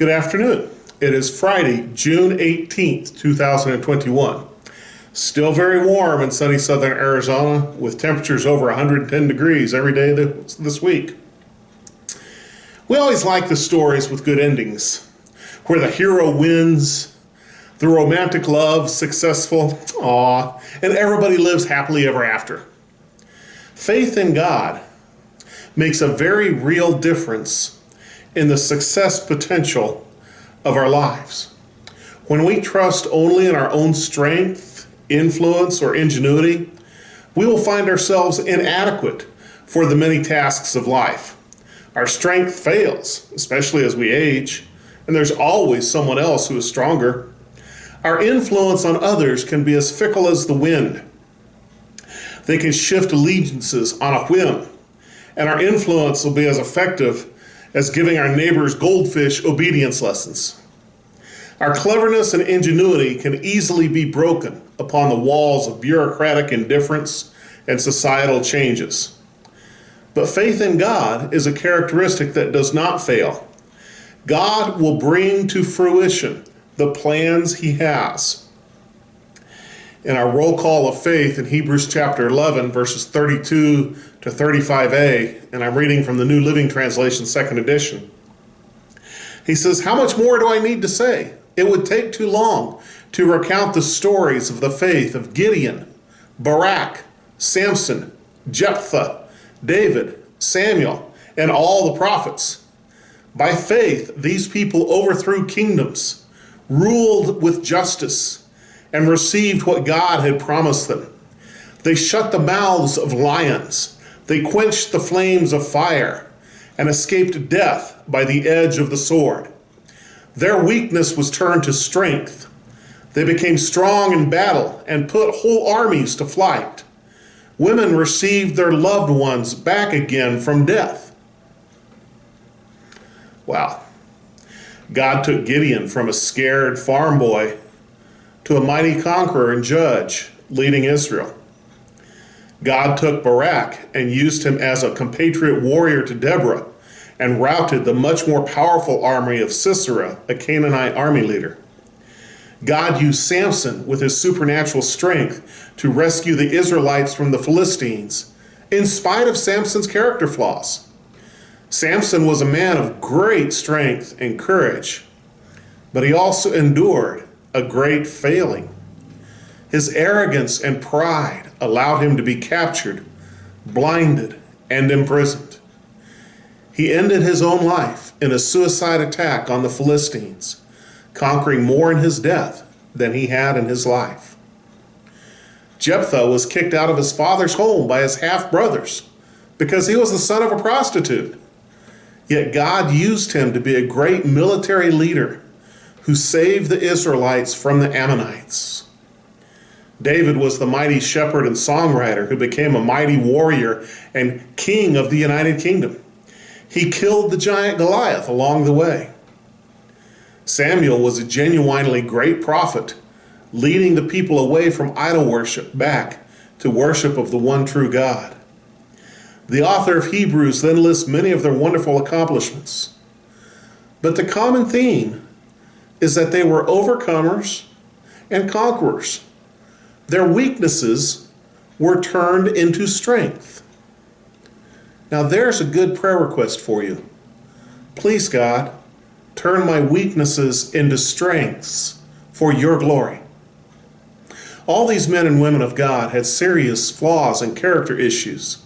Good afternoon. It is Friday, June 18th, 2021. Still very warm in sunny southern Arizona with temperatures over 110 degrees every day this week. We always like the stories with good endings, where the hero wins, the romantic love successful, and everybody lives happily ever after. Faith in God makes a very real difference in the success potential of our lives. When we trust only in our own strength, influence, or ingenuity, we will find ourselves inadequate for the many tasks of life. Our strength fails, especially as we age, and there's always someone else who is stronger. Our influence on others can be as fickle as the wind. They can shift allegiances on a whim, and our influence will be as effective as giving our neighbors goldfish obedience lessons. Our cleverness and ingenuity can easily be broken upon the walls of bureaucratic indifference and societal changes. But faith in God is a characteristic that does not fail. God will bring to fruition the plans He has. In our roll call of faith in Hebrews chapter 11, verses 32 to 35a, and I'm reading from the New Living Translation, second edition. He says, "How much more do I need to say? It would take too long to recount the stories of the faith of Gideon, Barak, Samson, Jephthah, David, Samuel, and all the prophets. By faith, these people overthrew kingdoms, ruled with justice, and received what God had promised them. They shut the mouths of lions. They quenched the flames of fire and escaped death by the edge of the sword. Their weakness was turned to strength. They became strong in battle and put whole armies to flight. Women received their loved ones back again from death." Wow. God took Gideon from a scared farm boy to a mighty conqueror and judge leading Israel. God took Barak and used him as a compatriot warrior to Deborah and routed the much more powerful army of Sisera, a Canaanite army leader. God used Samson with his supernatural strength to rescue the Israelites from the Philistines, in spite of Samson's character flaws. Samson was a man of great strength and courage, but he also endured a great failing. His arrogance and pride allowed him to be captured, blinded, and imprisoned. He ended his own life in a suicide attack on the Philistines, conquering more in his death than he had in his life. Jephthah was kicked out of his father's home by his half-brothers because he was the son of a prostitute. Yet God used him to be a great military leader who saved the Israelites from the Ammonites. David was the mighty shepherd and songwriter who became a mighty warrior and king of the United Kingdom. He killed the giant Goliath along the way. Samuel was a genuinely great prophet, leading the people away from idol worship back to worship of the one true God. The author of Hebrews then lists many of their wonderful accomplishments. But the common theme is that they were overcomers and conquerors. Their weaknesses were turned into strength. Now there's a good prayer request for you. Please, God, turn my weaknesses into strengths for your glory. All these men and women of God had serious flaws and character issues,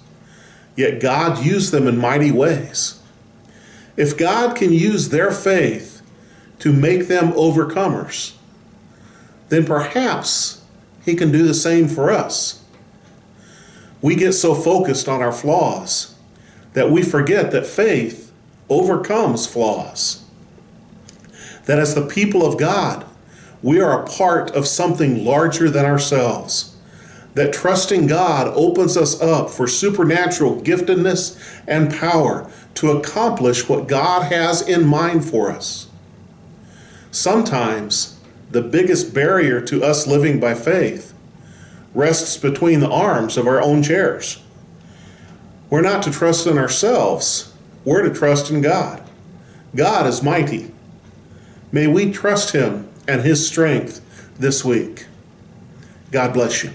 yet God used them in mighty ways. If God can use their faith to make them overcomers, then perhaps He can do the same for us. We get so focused on our flaws that we forget that faith overcomes flaws. That as the people of God, we are a part of something larger than ourselves. That trusting God opens us up for supernatural giftedness and power to accomplish what God has in mind for us. Sometimes the biggest barrier to us living by faith rests between the arms of our own chairs. We're not to trust in ourselves, we're to trust in God. God is mighty. May we trust him and his strength this week. God bless you.